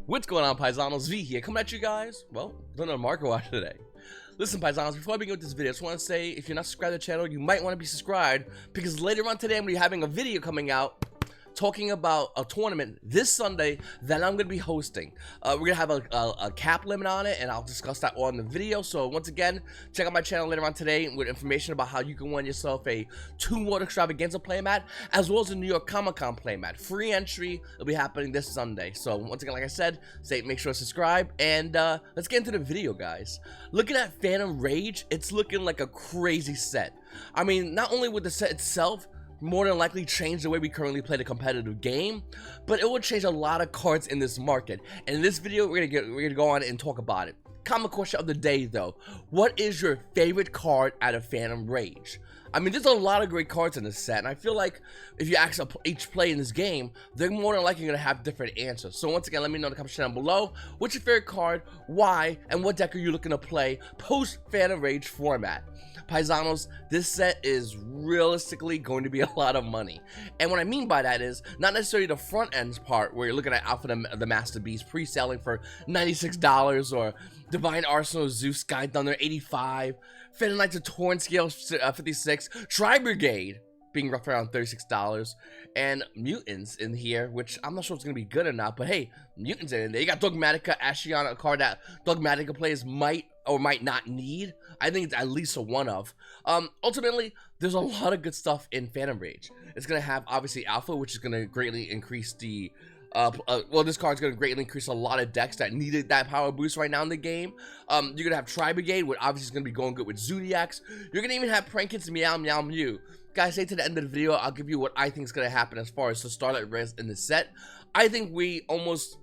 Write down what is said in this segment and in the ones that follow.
What's going on, Paisanos? V here, coming at you guys, well, doing a market watch today. Listen, Paisanos, before I begin with this video, I just want to say, if you're not subscribed to the channel, you might want to be subscribed, because later on today, I'm going to be having a video coming out talking about a tournament this Sunday that I'm going to be hosting. We're going to have a cap limit on it, and I'll discuss that all in the video. So once again, check out my channel later on today with information about how you can win yourself a Toon World Extravaganza playmat, as well as a New York Comic-Con playmat. Free entry will be happening this Sunday. So once again, like I said, make sure to subscribe, and let's get into the video, guys. Looking at Phantom Rage, it's looking like a crazy set. I mean, not only with the set itself, more than likely change the way we currently play the competitive game, but it will change a lot of cards in this market. And in this video, we're gonna go on and talk about it. Common question of the day, though: what is your favorite card out of Phantom Rage? I mean, there's a lot of great cards in this set, and I feel like if you ask each play in this game, they're more than likely going to have different answers. So once again, let me know in the comment section down below, what's your favorite card, why, and what deck are you looking to play post Phantom Rage format. Paisanos, this set is realistically going to be a lot of money. And what I mean by that is, not necessarily the front end part, where you're looking at Alpha the Master Beast pre-selling for $96, or Divine Arsenal Zeus Sky Thunder $85, Phantom Knights of Torn Scale $56, Tri Brigade being roughly around $36, and Mutants in here, which I'm not sure if it's going to be good or not, but hey, Mutants in there. You got Dogmatica, Ashiana, a card that Dogmatica players might or might not need. I think it's at least a one of. Ultimately, there's a lot of good stuff in Phantom Rage. It's going to have, obviously, Alpha, which is going to greatly increase the well, this card's going to greatly increase a lot of decks that needed that power boost right now in the game. You're going to have Tri Brigade, which obviously is going to be going good with Zoodiacs. You're going to even have Prank Kids, Meow Meow Mew. Guys, stay to the end of the video. I'll give you what I think is going to happen as far as the Starlight Rares in the set. I think we almost,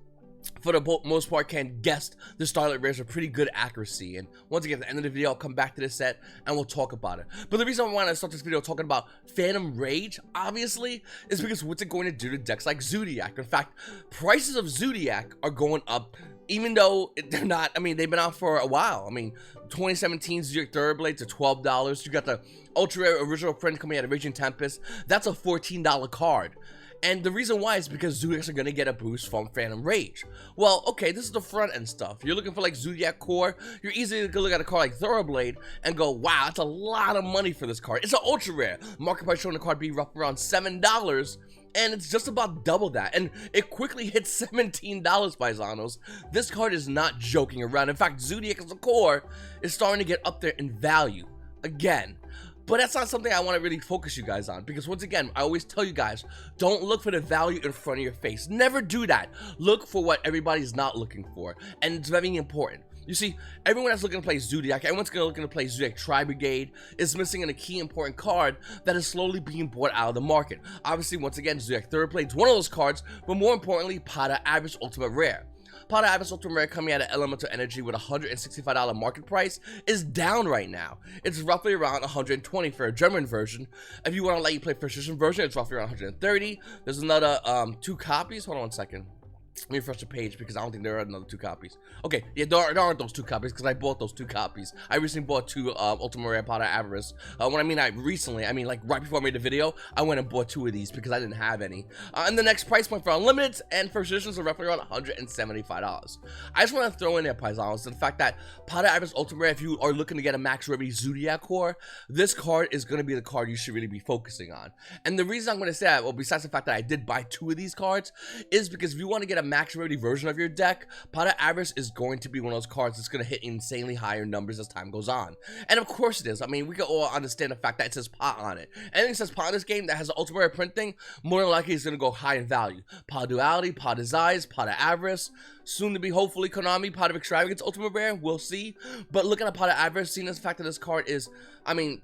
for the most part, can guess the Starlight Rares with pretty good accuracy. And once again, at the end of the video, I'll come back to this set and we'll talk about it. But the reason I want to start this video talking about Phantom Rage, obviously, is because what's it going to do to decks like Zoodiac? In fact, prices of Zoodiac are going up, even though they're not, I mean, they've been out for a while. I mean, 2017 Zoodiac Thoroughblades are $12. You got the Ultra Rare Original Print coming out of Raging Tempest. That's a $14 card. And the reason why is because Zoodiacs are going to get a boost from Phantom Rage. Well, okay, this is the front end stuff. You're looking for like Zoodiac Core, you're easily going to look at a card like Thoroughblade and go, wow, that's a lot of money for this card. It's an ultra rare. Market price showing the card be roughly around $7, and it's just about double that. And it quickly hits $17, Paisanos. This card is not joking around. In fact, Zoodiac as a core is starting to get up there in value again. But that's not something I want to really focus you guys on, because once again, I always tell you guys, don't look for the value in front of your face. Never do that. Look for what everybody's not looking for, and it's very important. You see, everyone that's looking to play Zoodiac, everyone's looking to play Zoodiac Tri Brigade, is missing a key important card that is slowly being bought out of the market. Obviously, once again, Zoodiac Thoroughblade is one of those cards, but more importantly, Pada Abyss Ultimate Rare. Pada Abyss Ultimate Rare, coming out of Elemental Energy with a $165 market price, is down right now. It's roughly around $120 for a German version. If you want to let you play first edition version, it's roughly around $130. There's another 2 copies. Hold on 1 second. Let me refresh the page, because I don't think there are another 2 copies. Okay, yeah, there aren't those 2 copies, because I bought those 2 copies. I recently bought 2 Ultimate Rare Pada Abyss. When I mean recently, I mean like right before I made the video, I went and bought 2 of these because I didn't have any. And the next price point for Unlimiteds and first editions are roughly around $175. I just want to throw in there, Paisanos, the fact that Pada Abyss Ultimate Rare, if you are looking to get a max rarity Zoodiac core, this card is going to be the card you should really be focusing on. And the reason I'm going to say that, well, besides the fact that I did buy 2 of these cards, is because if you want to get a max rarity version of your deck, Pada Abyss is going to be one of those cards that's going to hit insanely higher numbers as time goes on. And of course it is. I mean, we can all understand the fact that it says Pada on it. Anything that says Pada in this game that has an Ultimate Rare printing, more than likely is going to go high in value. Pada Duality, Pada Zeiss, Pada Abyss, soon to be hopefully Konami, Pada Extravagance Ultimate Rare, we'll see. But looking at Pada Abyss, seeing as the fact that this card is, I mean,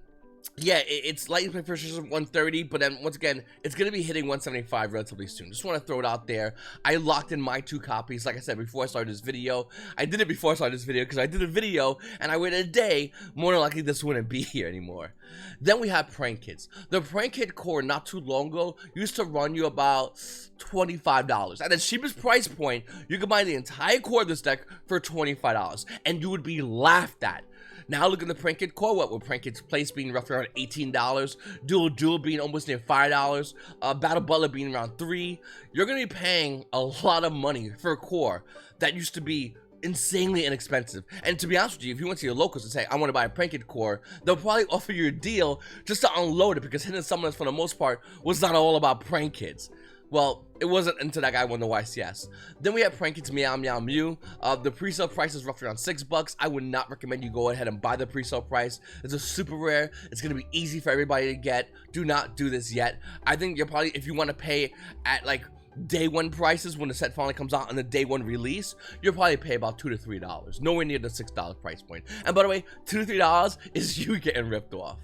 yeah, it's lightning play first edition 130, but then once again, it's going to be hitting 175 relatively soon. Just want to throw it out there. I locked in my 2 copies, like I said, before I started this video. I did it before I started this video, because I did a video, and I waited a day. More than likely, this wouldn't be here anymore. Then we have Prank Kids. The Prank Kid core, not too long ago, used to run you about $25. At the cheapest price point, you could buy the entire core of this deck for $25, and you would be laughed at. Now look at the Prank Kid core, what with Prank Kid's place being roughly around $18, Dual being almost near $5, Battle Butler being around $3. You're gonna be paying a lot of money for a core that used to be insanely inexpensive. And to be honest with you, if you went to your locals and say, I want to buy a Prank Kid core, they'll probably offer you a deal just to unload it, because Hidden Summoners, for the most part, was not all about Prank Kids. Well, it wasn't until that guy won the YCS. Then we have Prank Kids Meow Meow Mew. The pre-sale price is roughly around $6. I would not recommend you go ahead and buy the pre-sale price. It's a super rare. It's going to be easy for everybody to get. Do not do this yet. I think you're probably, if you want to pay at like day one prices when the set finally comes out on the day one release, you'll probably pay about $2 to $3, nowhere near the $6 price point. And by the way, $2 to $3 is you getting ripped off.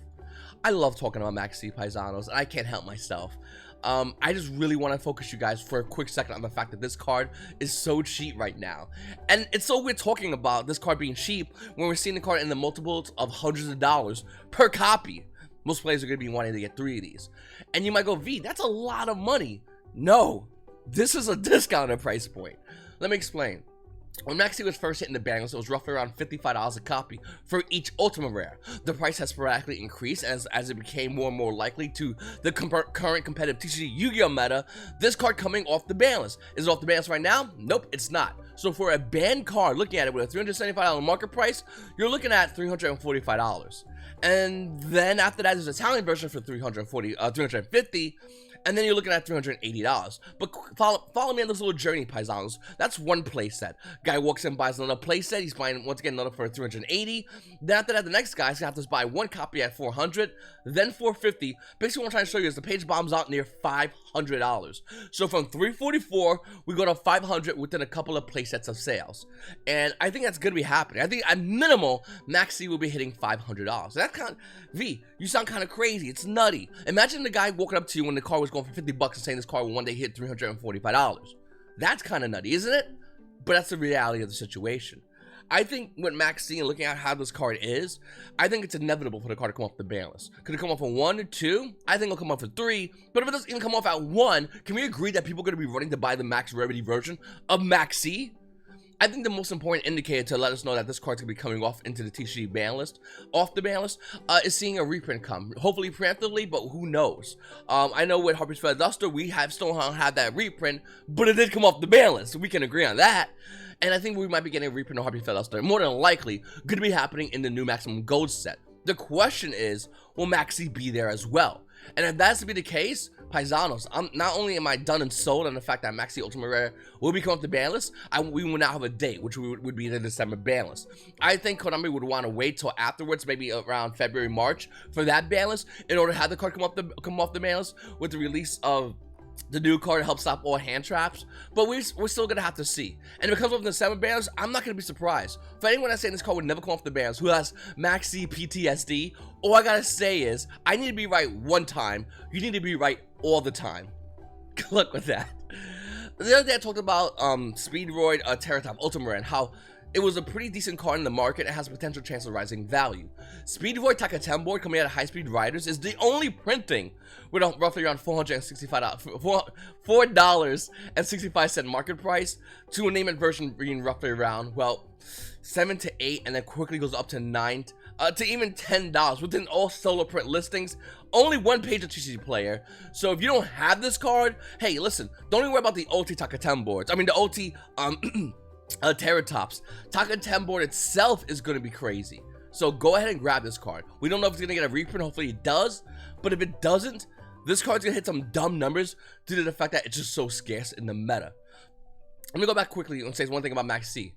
I love talking about Max C Paisanos, and I can't help myself. I just really want to focus you guys for a quick second on the fact that this card is so cheap right now. And it's so weird talking about this card being cheap when we're seeing the card in the multiples of hundreds of dollars per copy. Most players are going to be wanting to get 3 of these. And you might go, V, that's a lot of money. No, this is a discounted price point. Let me explain. When Maxi was first hitting the bangers, it was roughly around $55 a copy for each Ultimate Rare. The price has sporadically increased as it became more and more likely to the current competitive TCG Yu-Gi-Oh meta. This card coming off the ban list. Is it off the ban list right now? Nope, it's not. So for a banned card, looking at it with a $375 market price, you're looking at $345. And then after that, there's a Italian version for $350. And then you're looking at $380. But follow me on this little journey, Paisanos. That's one playset. Guy walks in and buys another playset. He's buying, once again, another for $380. Then after that, the next guy's gonna have to buy one copy at $400, then $450. Basically, what I'm trying to show you is the page bombs out near $500. So from $344, we go to $500 within a couple of playsets of sales. And I think that's gonna be happening. I think at minimal, Maxi will be hitting $500. That kind of, V, you sound kind of crazy. It's nutty. Imagine the guy walking up to you when the car was going for $50 and saying this car will one day hit $345. That's kind of nutty, isn't it? But that's the reality of the situation. I think with Maxi and looking at how this card is, I think it's inevitable for the card to come off the ban list. Could it come off at 1 or 2? I think it'll come off at 3. But if it doesn't even come off at 1, can we agree that people are going to be running to buy the max rarity version of Maxi? I think the most important indicator to let us know that this card's gonna be coming off into the TCG ban list, is seeing a reprint come. Hopefully preemptively, but who knows? I know with Harper's Feather Duster, we still haven't had that reprint, but it did come off the ban list, so we can agree on that. And I think we might be getting a reprint of Harper's Feather Duster, more than likely, gonna be happening in the new Maximum Gold set. The question is, will Maxi be there as well? And if that's to be the case, Paisanos, not only am I done and sold on the fact that Maxi Ultimate Rare will become off the ban list, we will now have a date, which would be the December ban list. I think Konami would want to wait till afterwards, maybe around February, March, for that ban list, in order to have the card come off the ban list with the release of the new card to help stop all hand traps. But we're still gonna have to see. And if it comes off the December bans, I'm not gonna be surprised. For anyone that's saying this card would never come off the bans, who has Maxi PTSD, all I gotta say is, I need to be right one time. You need to be right all the time. Good luck with that. The other day I talked about Speedroid Terratop Ultimate Rare and how it was a pretty decent card in the market and has a potential chance of rising value. Speedroid Takatem board coming out of High Speed Riders is the only printing with a roughly around $4.65 market price, to a name and version being roughly around, well, 7 to 8, and then quickly goes up to 9 to even $10 within all solo print listings. Only one page of TCG player. So if you don't have this card, hey, listen, don't even worry about the OT Takatem boards. I mean, the OT Terratops. Takatem board itself is going to be crazy. So go ahead and grab this card. We don't know if it's going to get a reprint. Hopefully it does. But if it doesn't, this card's going to hit some dumb numbers due to the fact that it's just so scarce in the meta. Let me go back quickly and say one thing about Max C.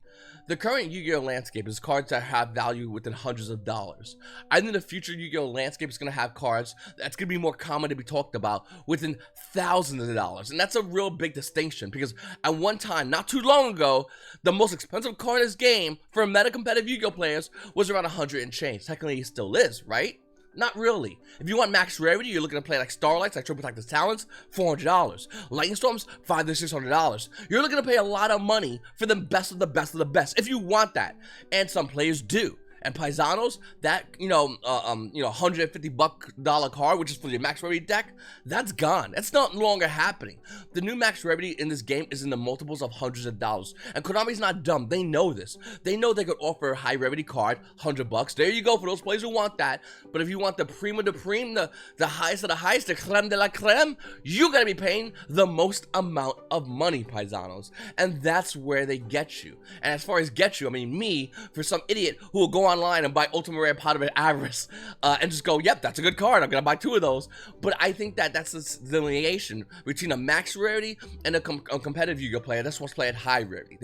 The current Yu-Gi-Oh landscape is cards that have value within hundreds of dollars. I think the future Yu-Gi-Oh landscape is going to have cards that's going to be more common to be talked about within thousands of dollars. And that's a real big distinction, because at one time, not too long ago, the most expensive card in this game for meta competitive Yu-Gi-Oh players was around 100 and change. Technically, it still is, right? Not really. If you want max rarity, you're looking to play like Starlights, like Triple Tactics Talents, $400. Lightning Storms, $500 to $600. You're looking to pay a lot of money for the best of the best of the best, if you want that. And some players do. And Paisanos, that, $150 card, which is for your max rarity deck, that's gone. That's not longer happening. The new max rarity in this game is in the multiples of hundreds of dollars. And Konami's not dumb. They know this. They know they could offer a high rarity card, $100. There you go for those players who want that. But if you want the prime de prime, the highest of the highest, the creme de la creme, you gotta be paying the most amount of money, Paisanos. And that's where they get you. And as far as get you, I mean, me, for some idiot who will go online and buy Ultimate Rare Pot of Avarice and just go, yep, that's a good card, I'm gonna buy 2 of those. But I think that that's the delineation between a max rarity and a competitive Yu-Gi-Oh player that wants to play at high rarity.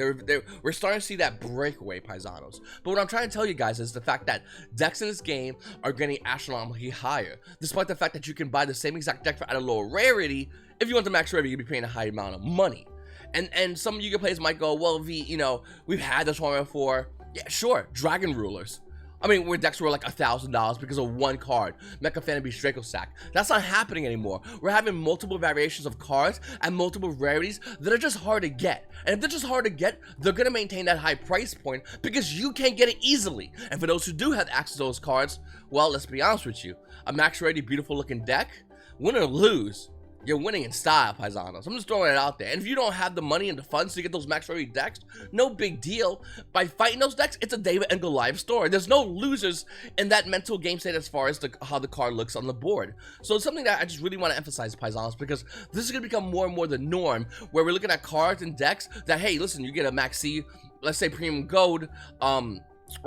We're starting to see that breakaway, Paisanos. But what I'm trying to tell you guys is the fact that decks in this game are getting astronomically higher, despite the fact that you can buy the same exact deck at a lower rarity. If you want the max rarity, you'll be paying a high amount of money. And some Yu-Gi-Oh players might go, well, V, we've had this one before. Yeah, sure, Dragon Rulers. I mean, where decks were like $1,000 because of one card, Mecha Fan and Draco Sack. That's not happening anymore. We're having multiple variations of cards and multiple rarities that are just hard to get. And if they're just hard to get, they're gonna maintain that high price point because you can't get it easily. And for those who do have access to those cards, well, let's be honest with you, a max rarity, beautiful looking deck, win or lose, you're winning in style, Paisanos. I'm just throwing it out there. And if you don't have the money and the funds to get those max rarity decks, no big deal. By fighting those decks, it's a David and Goliath story. There's no losers in that mental game state as far as how the card looks on the board. So it's something that I just really want to emphasize, Paisanos, because this is going to become more and more the norm, where we're looking at cards and decks that, hey, listen, you get a maxi, let's say premium gold, a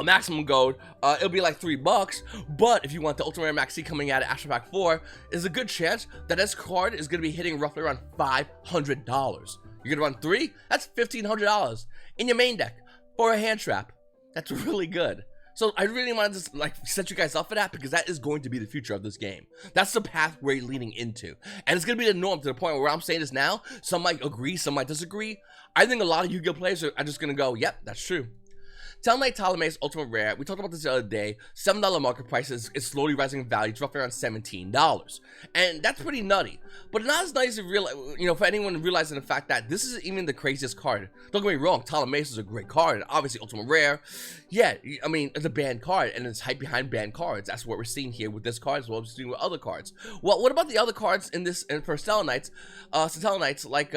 maximum gold, it'll be like $3, but if you want the Ultimate Rare Maxi coming out of Astro Pack 4, there's a good chance that this card is going to be hitting roughly around $500. You're going to run 3, that's $1,500 in your main deck for a hand trap. That's really good. So I really want to just set you guys up for that, because that is going to be the future of this game. That's the path we're leaning into, and it's going to be the norm to the point where I'm saying this now. Some might agree, some might disagree. I think a lot of Yu-Gi-Oh players are just going to go, yep, that's true. Talonite Ptolemy's Ultimate Rare, we talked about this the other day, $7 market price is slowly rising in value. It's roughly around $17. And that's pretty nutty. But not as nice to realize, for anyone realizing the fact that this isn't even the craziest card. Don't get me wrong, Ptolemy's is a great card. Obviously, Ultimate Rare, yeah, I mean, it's a banned card, and it's hype behind banned cards. That's what we're seeing here with this card, as well as we're seeing with other cards. Well, what about the other cards in this, and for Stellanites, like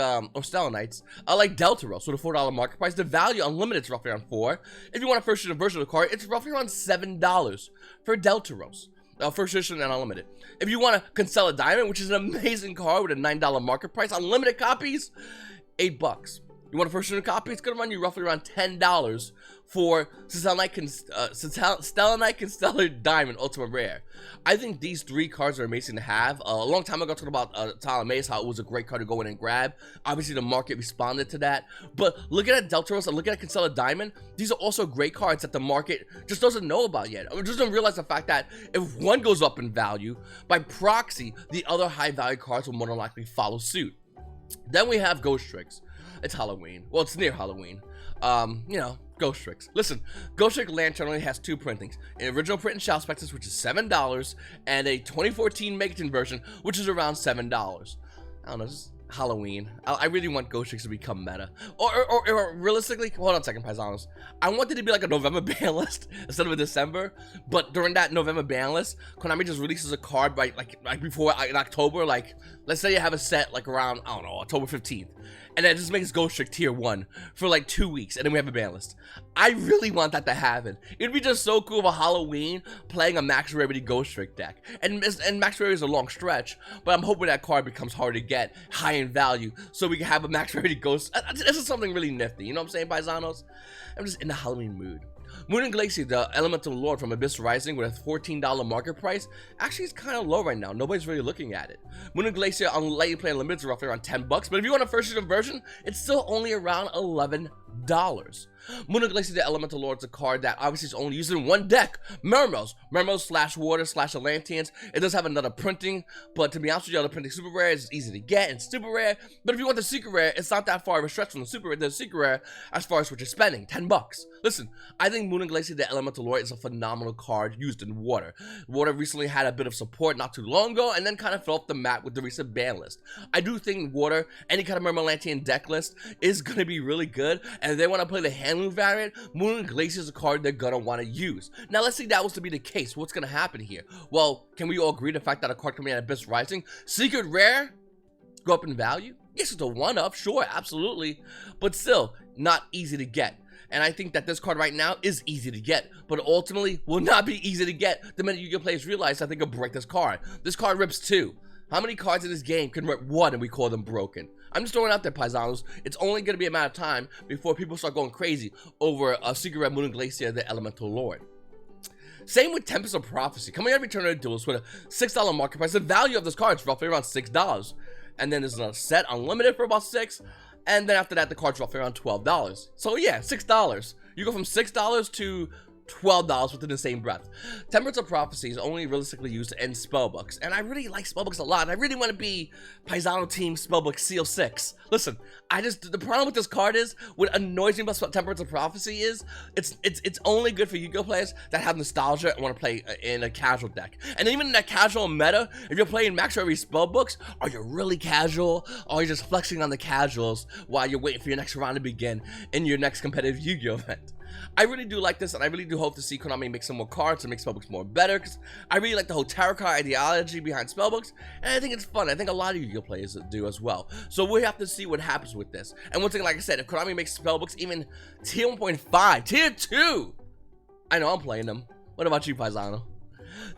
Deltaros, so the $4 market price, the value unlimited is roughly around $4. If you want a first edition version of the card, it's roughly around $7 for Deltaros. First edition and unlimited. If you want a Constellar Diamond, which is an amazing card with a $9 market price, unlimited copies, $8. You want a first edition copy? It's gonna run you roughly around $10 for Stellanite Constellar Diamond Ultimate Rare. I think these 3 cards are amazing to have. A long time ago, I talked about Ptolemy's, how it was a great card to go in and grab. Obviously, the market responded to that. But looking at Deltaros and looking at Constellar Diamond, these are also great cards that the market just doesn't know about yet. Or just don't realize the fact that if one goes up in value, by proxy, the other high value cards will more than likely follow suit. Then we have Ghost Tricks. It's Halloween. Well, it's near Halloween. Ghost Tricks. Listen, Ghost Trick Lantern only has 2 printings. An original print in Shell Specters, which is $7, and a 2014 Megaton version, which is around $7. I don't know, just Halloween. I really want Ghost Tricks to become meta. Or realistically, hold on a second, Paisanos. I want it to be like a November ban list instead of a December. But during that November ban list, Konami just releases a card by like before in October. Like, let's say you have a set like around, I don't know, October 15th. And that just makes Ghost Trick tier 1 for like 2 weeks, and then we have a ban list. I really want that to happen. It'd be just so cool for Halloween playing a max rarity Ghost Trick deck. And max rarity is a long stretch, but I'm hoping that card becomes hard to get, high in value, so we can have a max rarity Ghost. This is something really nifty, you know what I'm saying, Paisanos? I'm just in the Halloween mood. Moon and Glacier, the Elemental Lord from Abyss Rising with a $14 market price, actually is kind of low right now. Nobody's really looking at it. Moon and Glacier on Lightning Play Unlimited is roughly around $10, but if you want a first edition version, it's still only around $11. Moon and Glacier, the Elemental Lord, is a card that obviously is only used in one deck, Mermos / Water / Atlanteans. It does have another printing, but to be honest with you, the printing super rare is easy to get and super rare. But if you want the secret rare, it's not that far of a stretch from the secret rare as far as what you're spending, $10. Listen, I think think Moon and Glacier, the Elemental Lord, is a phenomenal card used in water. Water recently had a bit of support not too long ago, and then kind of fell off the map with the recent ban list. I do think water, any kind of Mermalantian deck list, is going to be really good, and if they want to play the Handloom variant, Moon and Glacier is a card they're going to want to use. Now, let's say that was to be the case. What's going to happen here? Well, can we all agree the fact that a card coming out of Abyss Rising, Secret Rare, go up in value? Yes, it's a one-up, sure, absolutely, but still, not easy to get. And I think that this card right now is easy to get, but ultimately will not be easy to get the minute Yu-Gi-Oh players realize that they can break this card. This card rips 2. How many cards in this game can rip 1 and we call them broken? I'm just throwing out there, Paisanos. It's only going to be a matter of time before people start going crazy over a Secret Red Moon and Glacier, the Elemental Lord. Same with Tempest of Prophecy. Coming out of Return of the Duelist with a $6 market price. The value of this card is roughly around $6. And then there's another set, Unlimited, for about $6. And then after that, the card's roughly around $12. So yeah, $6. You go from $6 to $12 within the same breath. Temperance of Prophecy is only realistically used in spellbooks, and I really like spellbooks a lot, and I really want to be Paisano Team Spellbook Seal 6. Listen, the problem with this card is, what annoys me about Temperance of Prophecy is, it's only good for Yu-Gi-Oh players that have nostalgia and want to play in a casual deck. And even in that casual meta, if you're playing max rarity spellbooks, are you really casual, or are you just flexing on the casuals while you're waiting for your next round to begin in your next competitive Yu-Gi-Oh event? I really do like this, and I really do hope to see Konami make some more cards and make spellbooks more better, because I really like the whole tarot card ideology behind spellbooks, and I think it's fun. I think a lot of Yu-Gi-Oh players do as well. So we have to see what happens with this. And one thing, like I said, if Konami makes spellbooks even tier 1.5, tier 2, I know I'm playing them. What about you, Paisano?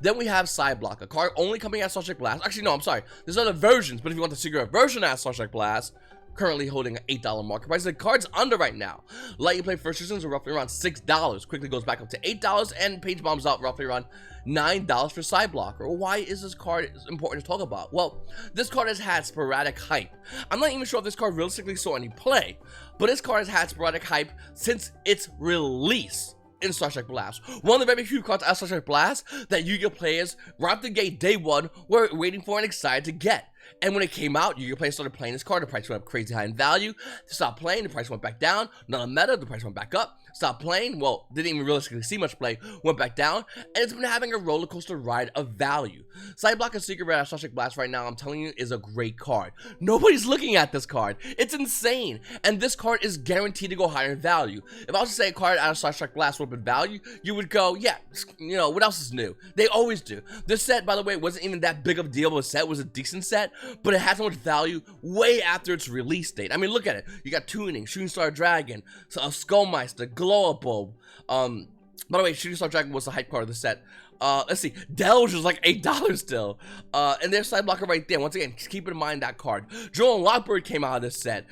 Then we have Cyblock, a card only coming out of Starstrike Blast. Actually, no, I'm sorry. There's other versions, but if you want the secret version out of Starstrike Blast, currently holding an $8 market price. The card's under right now. Let You Play first seasons are roughly around $6. Quickly goes back up to $8, and Page Bombs out roughly around $9 for Cyblocker. Why is this card important to talk about? Well, this card has had sporadic hype. I'm not even sure if this card realistically saw any play, but this card has had sporadic hype since its release in Starstrike Blast. One of the very few cards out of Starstrike Blast that Yu-Gi-Oh players right out the gate day one were waiting for and excited to get. And when it came out, Yu-Gi-Oh players started playing this card. The price went up crazy high in value. They stopped playing. The price went back down. Not a meta. The price went back up. Stopped playing. Well, didn't even realistically see much play. Went back down. And it's been having a roller coaster ride of value. Cyblock and Secret Red out of Starstrike Blast right now, I'm telling you, is a great card. Nobody's looking at this card. It's insane. And this card is guaranteed to go higher in value. If I was to say a card out of Starstrike Blast would have been value, you would go, yeah, you know, what else is new? They always do. This set, by the way, wasn't even that big of a deal of a set. It was a decent set, but it had so much value way after its release date. I mean, look at it. You got Tuning, Shooting Star Dragon, Skullmeister, Glow Bulb. By the way, Shooting Star Dragon was the hype part of the set. Let's see, Delge was like $8 still. And there's Cyblocker right there. Once again, keep in mind that card. Joel and Lockbird came out of this set.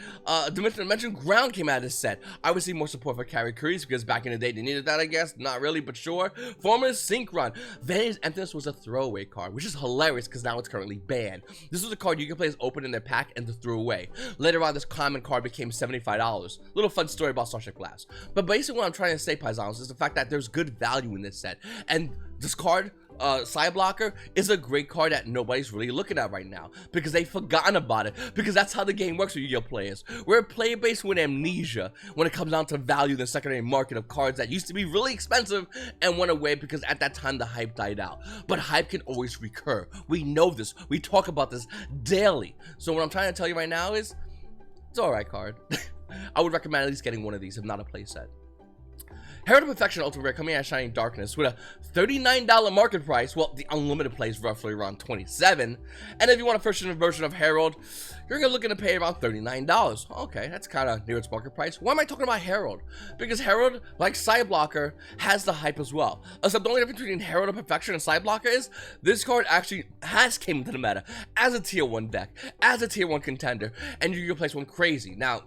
Dimension Ground came out of this set. I would see more support for Carry Crease because back in the day they needed that, I guess. Not really, but sure. Formers Synchron. Vanya's Emptiness was a throwaway card, which is hilarious because now it's currently banned. This was a card you can play open in their pack and to throw away. Later on, this common card became $75. Little fun story about Starship Blast. But basically what I'm trying to say, Paisanos, is the fact that there's good value in this set. And this card, Cyblocker, is a great card that nobody's really looking at right now because they've forgotten about it, because that's how the game works with Yu-Gi-Oh players. We're a player base with amnesia when it comes down to value in the secondary market of cards that used to be really expensive and went away because at that time the hype died out. But hype can always recur. We know this. We talk about this daily. So what I'm trying to tell you right now is, it's an alright card. I would recommend at least getting one of these, if not a playset. Herald of Perfection Ultimate Rare coming out of Shining Darkness with a $39 market price. Well, the unlimited play is roughly around $27. And if you want a first version of Herald, you're looking to pay around $39. Okay, that's kind of near its market price. Why am I talking about Herald? Because Herald, like Cyblocker, has the hype as well. Except the only difference between Herald of Perfection and Cyblocker is this card actually has came into the meta as a tier 1 deck, as a tier 1 contender, and Yu-Gi-Oh plays one crazy. Now,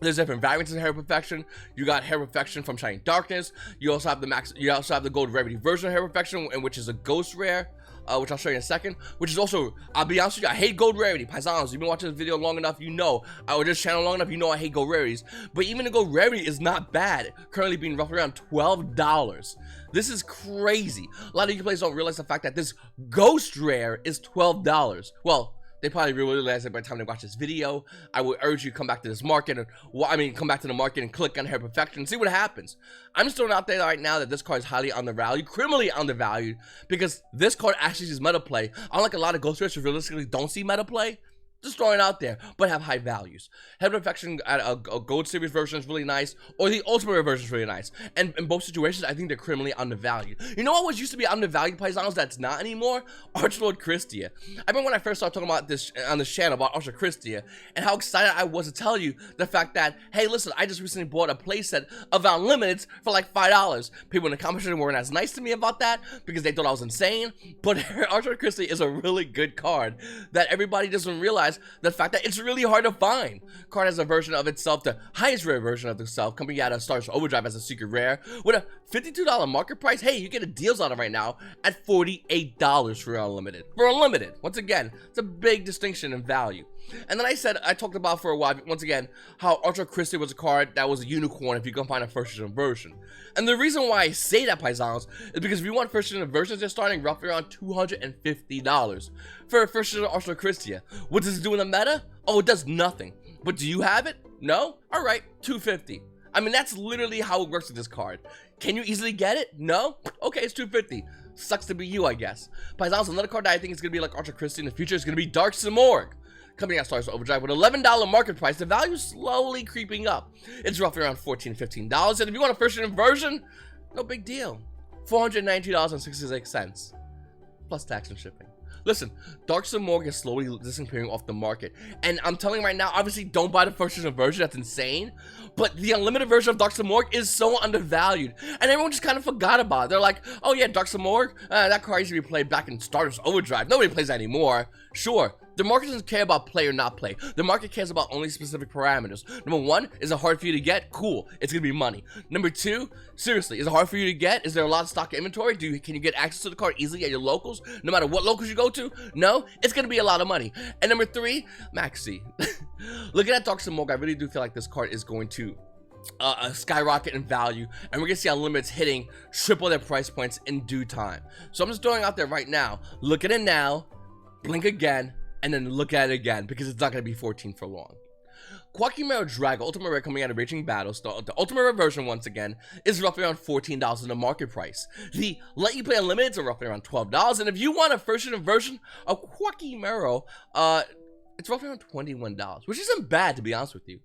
there's different variants of Herald of Perfection. You got Herald of Perfection from Shining Darkness. You also have the gold rarity version of Herald of Perfection, which is a ghost rare, which I'll show you in a second. Which is also, I'll be honest with you, I hate gold rarity. Paisanos, you've been watching this video long enough, you know, or this channel long enough, you know I hate gold rarities. But even the gold rarity is not bad, currently being roughly around $12. This is crazy. A lot of you players don't realize the fact that this ghost rare is $12. Well, They probably realize it by the time they watch this video. I would urge you to come back to this market, and come back to the market and click on Hair Perfection and see what happens. I'm just throwing out there right now that this card is highly undervalued, criminally undervalued, because this card actually sees meta play. Unlike a lot of Ghost Rares who realistically don't see meta play, just throwing it out there, but have high values. Hair Perfection at a Gold Series version is really nice, or the Ultimate version is really nice. And in both situations, I think they're criminally undervalued. You know what was used to be undervalued, Paisanos, that's not anymore? Archlord Christia. I remember when I first started talking about this on this channel about Archlord Christia, and how excited I was to tell you the fact that, hey, listen, I just recently bought a playset of Unlimiteds for like $5. People in the comment section weren't as nice to me about that because they thought I was insane, but Archlord Christia is a really good card that everybody doesn't realize. The fact that it's really hard to find. Card has a version of itself, the highest rare version of itself, coming out of Stardust Overdrive as a secret rare with a $52 market price. Hey, you get a deals on it right now at $48 for Unlimited. For Unlimited, once again, it's a big distinction in value. And then I talked about for a while, once again, how Archlord Christia was a card that was a unicorn if you can find a first edition version. And the reason why I say that, Paisanos, is because if you want first edition versions, they're starting roughly around $250 for a first edition Archlord Christia. What does it do in the meta? Oh, it does nothing. But do you have it? No? Alright, $250. I mean, that's literally how it works with this card. Can you easily get it? No? Okay, it's $250. Sucks to be you, I guess. Paisanos, another card that I think is going to be like Archlord Christia in the future is going to be Dark Simorgh. Coming out Stars Overdrive with $11 market price, the value is slowly creeping up. It's roughly around $14, $15. And if you want a first edition version, no big deal. $492.66 plus tax and shipping. Listen, Dark Simorgh is slowly disappearing off the market. And I'm telling you right now, obviously don't buy the first edition version, that's insane. But the unlimited version of Dark Simorgh is so undervalued. And everyone just kind of forgot about it. They're like, oh yeah, Dark Simorgh, that card used to be played back in Stardust Overdrive. Nobody plays that anymore. Sure. The market doesn't care about play or not play. The market cares about only specific parameters. Number one, is it hard for you to get? Cool, it's gonna be money. Number two, seriously, is it hard for you to get? Is there a lot of stock inventory? Can you get access to the card easily at your locals? No matter what locals you go to? No, it's gonna be a lot of money. And number three, Maxi. Looking at Dark Simorgh, I really do feel like this card is going to skyrocket in value, and we're gonna see Unlimiteds hitting triple their price points in due time. So I'm just throwing out there right now. Look at it now, blink again, and then look at it again, because it's not going to be 14 for long. Quackimero Drago, Ultimate Rare coming out of Raging Battles, the Ultimate Rare version, once again, is roughly around $14 in the market price. The Let You Play Unlimiteds are roughly around $12, and if you want a first edition version of Quackimero, it's roughly around $21, which isn't bad, to be honest with you.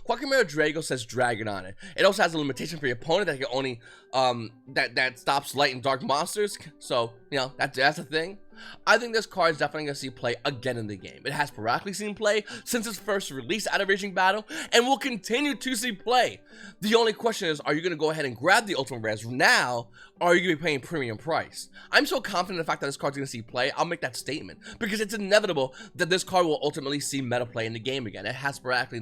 Quackimero Drago says Dragon on it. It also has a limitation for your opponent that can only, that stops light and dark monsters, so, you know, that's a thing. I think this card is definitely going to see play again in the game. It has sporadically seen play since its first release out of Raging Battle, and will continue to see play. The only question is, are you going to go ahead and grab the Ultimate Rares now, or are you going to be paying premium price? I'm so confident in the fact that this card's going to see play, I'll make that statement, because it's inevitable that this card will ultimately see meta play in the game again. It has sporadically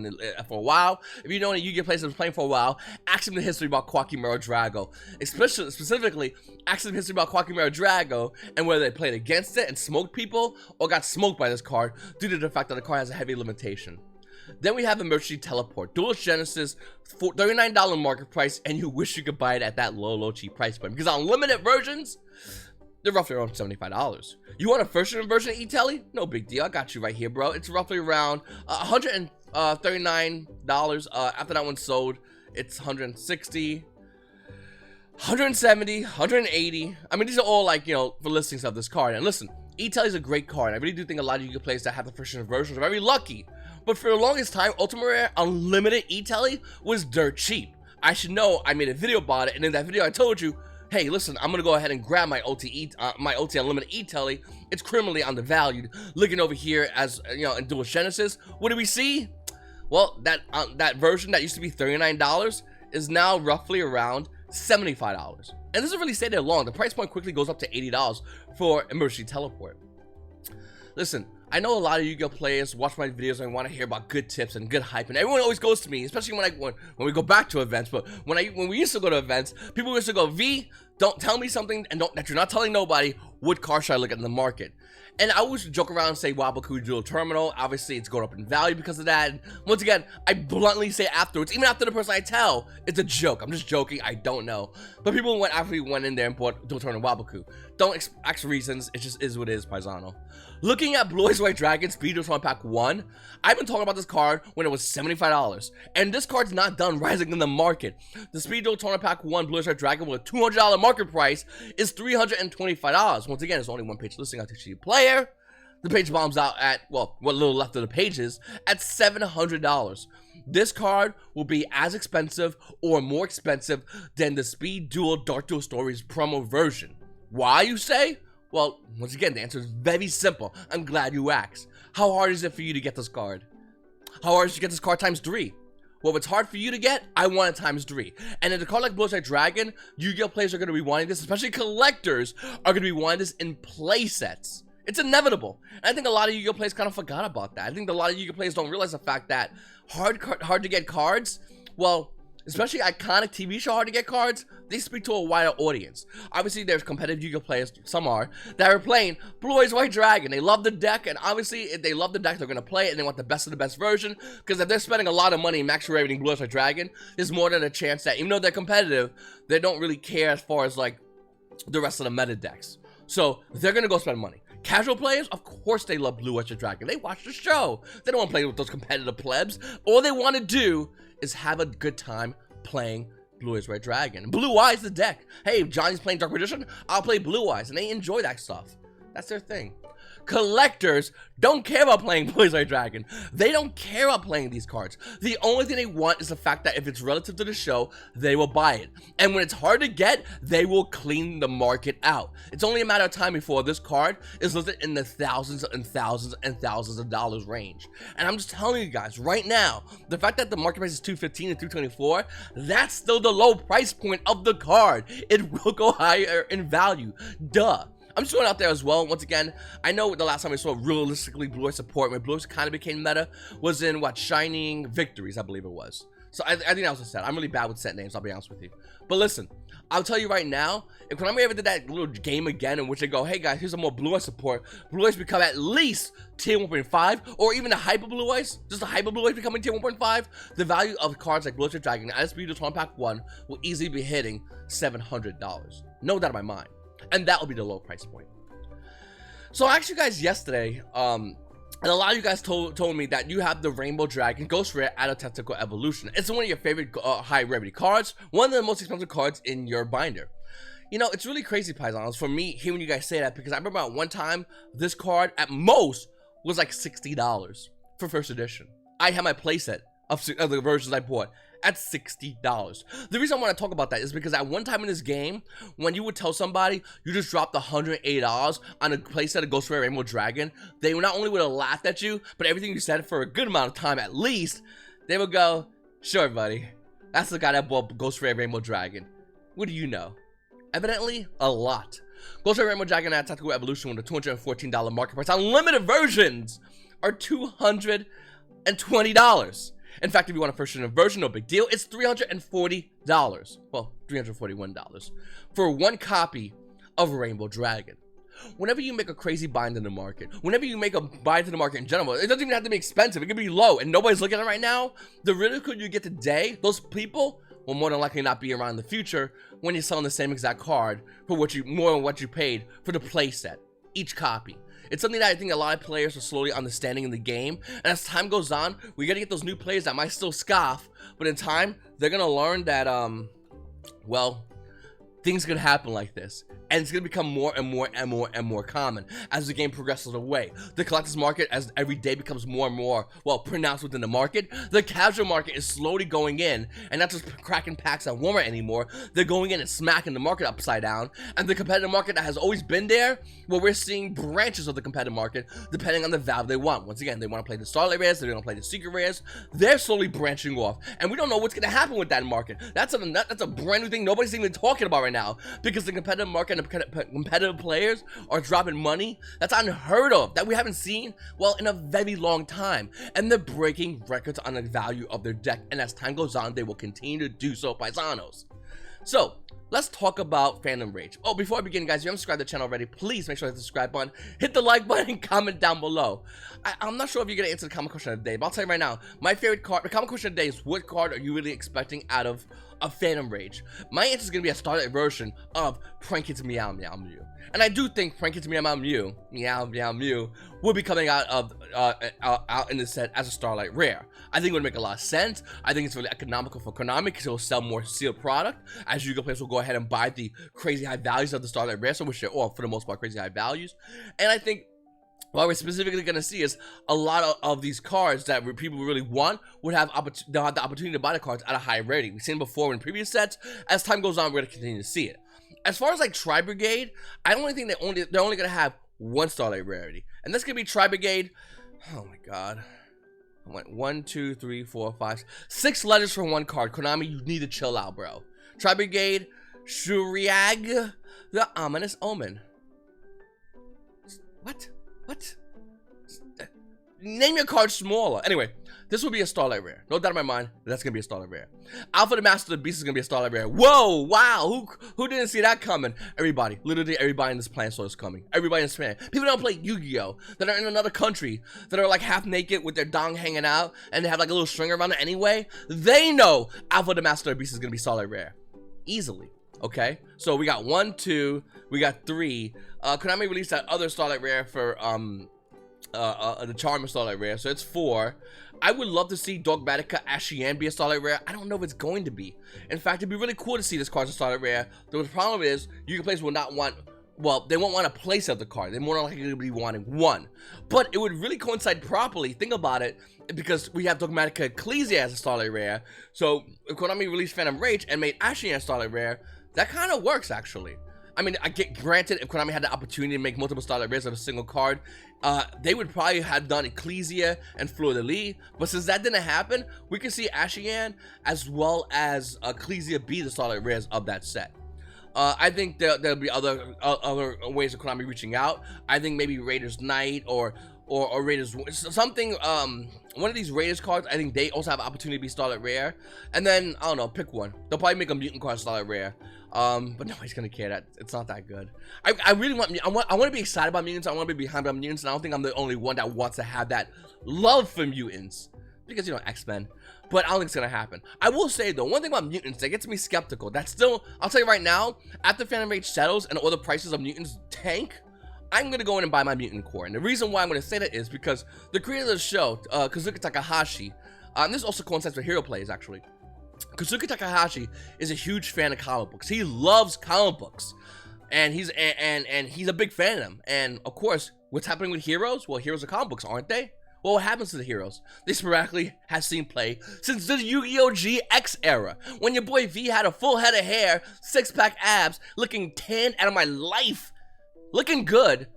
for a while. If you know any Yu-Gi-Oh players that was playing for a while, ask them the history about Quackimero Drago. Specifically, ask them the history about Quackimero Drago, and whether they played against it and smoked people, or got smoked by this card due to the fact that the card has a heavy limitation. Then we have Emergency Teleport, Duelist Genesis, $39 market price, and you wish you could buy it at that low cheap price point, because unlimited versions, they're roughly around $75. You want a first edition version of E-Telly? No big deal, I got you right here, bro. It's roughly around $139. After that one's sold, it's $160. 170, 180. I mean, these are all like, you know, for listings of this card. And listen, E-Telly is a great card. I really do think a lot of Yu-Gi-Oh players that have the first edition versions are very lucky. But for the longest time, Ultimate Rare Unlimited E-Telly was dirt cheap. I should know, I made a video about it, and in that video I told you, hey, listen, I'm gonna go ahead and grab my OT Unlimited E-Telly. It's criminally undervalued. Looking over here, as you know, in Duelist Genesis, what do we see? Well, that version that used to be $39 is now roughly around $75. And this doesn't really stay there long. The price point quickly goes up to $80 for Emergency Teleport. Listen, I know a lot of Yu-Gi-Oh players watch my videos and want to hear about good tips and good hype, and everyone always goes to me, especially when we go back to events. But when we used to go to events, people used to go, V, don't tell me something and that you're not telling nobody. What card should I look at in the market? And I always joke around and say Wabaku Dual Terminal. Obviously, it's going up in value because of that. And once again, I bluntly say afterwards, even after the person I tell, it's a joke. I'm just joking. I don't know. But people actually went in there and bought Dual Terminal Wabaku. Don't ask reasons. It just is what it is, Paisano. Looking at Blue Eyes White Dragon Speedroid Pack 1, I've been talking about this card when it was $75. And this card's not done rising in the market. The Speedroid Tournament Pack 1 Blue Eyes White Dragon with a $200 market price is $325. Once again, it's only one page listing. I'll teach you player. The page bombs out at, well, what little left of the pages, at $700. This card will be as expensive or more expensive than the Speed Duel Dark Duel Stories promo version. Why, you say? Well, once again, the answer is very simple. I'm glad you asked. How hard is it for you to get this card? How hard is it to get this card times 3? Well, if it's hard for you to get, I want it times 3. And in a card like Blue Eyes White Dragon, Yu-Gi-Oh! Players are going to be wanting this, especially collectors are going to be wanting this in play sets. It's inevitable. And I think a lot of Yu-Gi-Oh! Players kind of forgot about that. I think a lot of Yu-Gi-Oh! Players don't realize the fact that hard to get cards, well, especially iconic TV show hard to get cards, they speak to a wider audience. Obviously, there's competitive Yu-Gi-Oh! Players, some are, that are playing Blue Eyes White Dragon. They love the deck, and obviously, if they love the deck, they're going to play it, and they want the best of the best version, because if they're spending a lot of money max rating Blue Eyes White Dragon, there's more than a chance that, even though they're competitive, they don't really care as far as, like, the rest of the meta decks. So, they're going to go spend money. Casual players, of course they love Blue Eyes White Dragon. They watch the show. They don't want to play with those competitive plebs. All they want to do is have a good time playing Blue Eyes White Dragon. Blue Eyes the deck. Hey, if Johnny's playing Dark Magician, I'll play Blue Eyes, and they enjoy that stuff. That's their thing. Collectors don't care about playing Blue Eyes White Dragon. They don't care about playing these cards. The only thing they want is the fact that if it's relative to the show, they will buy it. And when it's hard to get, they will clean the market out. It's only a matter of time before this card is listed in the thousands and thousands and thousands of dollars range. And I'm just telling you guys right now, the fact that the market price is $215 and $224, that's still the low price point of the card. It will go higher in value. Duh. I'm just going out there as well. Once again, I know the last time we saw realistically Blue Eyes support, when Blue Eyes kind of became meta, was in, what, Shining Victories, I believe it was. So I think that was a set. I'm really bad with set names, I'll be honest with you. But listen, I'll tell you right now, if Konami ever did that little game again in which they go, hey guys, here's some more Blue Eyes support, Blue Eyes become at least tier 1.5, or even a Hyper Blue Eyes, just a Hyper Blue Eyes becoming tier 1.5, the value of cards like Blue Eyes White Dragon and Speedroid Tournament Pack 1 will easily be hitting $700. No doubt in my mind. And that will be the low price point. So I asked you guys yesterday, and a lot of you guys told me that you have the Rainbow Dragon Ghost Rare out of Tactical Evolution. It's one of your favorite high rarity cards, one of the most expensive cards in your binder. You know, it's really crazy, Paisanos, for me hearing you guys say that, because I remember at one time, this card at most was like $60 for first edition. I had my playset of the versions I bought at $60. The reason I want to talk about that is because at one time in this game, when you would tell somebody you just dropped $180 on a playset of Ghost Rare Rainbow Dragon, they not only would have laughed at you, but everything you said for a good amount of time at least, they would go, sure buddy, that's the guy that bought Ghost Rare Rainbow Dragon. What do you know? Evidently, a lot. Ghost Rare Rainbow Dragon and Tactical Evolution with a $214 market price on limited versions are $220. In fact, if you want a first edition version, no big deal. It's $340. Well, $341 for one copy of Rainbow Dragon. Whenever you make a crazy bind in the market, whenever you make a bind in the market in general, it doesn't even have to be expensive. It can be low, and nobody's looking at it right now. The ridicule you get today, those people will more than likely not be around in the future when you're selling the same exact card for more than what you paid for the playset, each copy. It's something that I think a lot of players are slowly understanding in the game, and as time goes on, we're gonna get those new players that might still scoff, but in time, they're gonna learn that, well, things could happen like this, and it's gonna become more and more and more and more common as the game progresses away. The collector's market, as every day becomes more and more, well, pronounced within the market, the casual market is slowly going in, and not just cracking packs at Walmart anymore. They're going in and smacking the market upside down, and the competitive market that has always been there, well, we're seeing branches of the competitive market depending on the value they want. Once again, they want to play the Starlight Rares, they want to play the Secret Rares. They're slowly branching off, and we don't know what's going to happen with that market. That's a brand new thing nobody's even talking about right now, because the competitive market and the competitive players are dropping money. That's unheard of, that we haven't seen, well, in a very long time, and they're breaking records on the value of their deck, and as time goes on, they will continue to do so, Paisanos. So, let's talk about Fandom Rage. Oh, before I begin, guys, if you haven't subscribed to the channel already, please make sure to hit the subscribe button, hit the like button, and comment down below. I'm not sure if you're going to answer the comment question of the day, but I'll tell you right now, my favorite card, the comment question of the day is, what card are you really expecting out of Fandom Rage? My answer is going to be a starlight version of Pranket's Meow Meow Mew. And I do think Pranket's Meow Meow Mew will be coming out of out in the set as a starlight rare. I think it would make a lot of sense. I think it's really economical for Konami because it will sell more sealed product, as YGO players will go ahead and buy the crazy high values of the starlight rare, so which are all for the most part crazy high values. And I think what we're specifically going to see is a lot of these cards that people really want would have the opportunity to buy the cards at a high rarity. We've seen it before in previous sets. As time goes on, we're going to continue to see it. As far as like Tri Brigade, I only think they're only going to have one starlight rarity, and that's going to be Tri Brigade. Oh my god. I went 1, 2, 3, 4, 5, 6 letters for one card. Konami, you need to chill out, bro. Tri Brigade, Shuriag, the Ominous Omen. What? Name your card smaller. Anyway, this will be a starlight rare. No doubt in my mind, that's gonna be a starlight rare. Alpha the Master of the Beast is gonna be a starlight rare. Whoa, wow, who didn't see that coming? Everybody, literally everybody in this planet saw this coming. Everybody in this planet. People that don't play Yu-Gi-Oh! That are in another country, that are like half naked with their dong hanging out, and they have like a little string around it anyway, they know Alpha the Master of the Beast is gonna be starlight rare. Easily. Okay? So we got 1, 2, we got 3. Konami released that other starlight rare for the Charmer starlight rare, so it's 4. I would love to see Dogmatica Ashian be a starlight rare. I don't know if it's going to be. In fact, it'd be really cool to see this card as a starlight rare. The problem is, YGO players will not want, well, they won't want to place of the card. They're more likely to be wanting one. But it would really coincide properly, think about it, because we have Dogmatica Ecclesia as a starlight rare. So if Konami released Phantom Rage and made Ashian a starlight rare, that kind of works actually. I mean, I get granted, if Konami had the opportunity to make multiple starlight rares of a single card, they would probably have done Ecclesia and Fleur de Lis. But since that didn't happen, we can see Ashian as well as Ecclesia be the starlight rares of that set. I think there'll be other ways of Konami reaching out. I think maybe Raiders Knight or Raiders something. One of these Raiders cards, I think they also have opportunity to be starlight rare. And then I don't know, pick one. They'll probably make a mutant card starlight rare. But nobody's gonna care. That it's not that good. I really want to be excited about mutants. I want to be behind about mutants, and I don't think I'm the only one that wants to have that love for mutants, because, you know, X-Men. But I don't think it's gonna happen. I will say though, one thing about mutants that gets me skeptical, that's still, I'll tell you right now, after Phantom Rage settles and all the prices of mutants tank, I'm gonna go in and buy my mutant core. And the reason why I'm gonna say that is because the creator of the show, Kazuki Takahashi, this also coincides with Hero Plays actually. Kazuki Takahashi is a huge fan of comic books. He loves comic books, and he's a big fan of them. And of course, what's happening with Heroes? Well, Heroes are comic books, aren't they? Well, what happens to the Heroes? They sporadically have seen play since the Yu-Gi-Oh! GX era, when your boy V had a full head of hair, 6-pack abs, looking tan out of my life, looking good.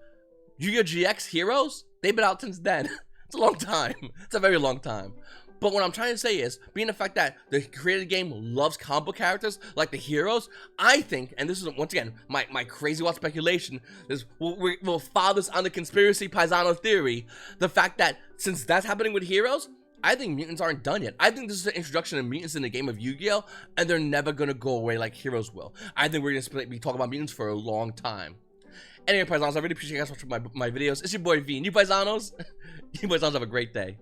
Yu-Gi-Oh! GX Heroes? They've been out since then. It's a long time. It's a very long time. But what I'm trying to say is, being the fact that the creator of the game loves comic book characters like the Heroes, I think, and this is once again my crazy wild speculation, is we'll follow this on the conspiracy Paisano theory, the fact that since that's happening with Heroes, I think mutants aren't done yet. I think this is the introduction of mutants in the game of Yu-Gi-Oh! And they're never gonna go away like Heroes will. I think we're gonna be talking about mutants for a long time. Anyway, Paisanos, I really appreciate you guys watching my videos. It's your boy V, and you Paisanos, you Paisanos have a great day.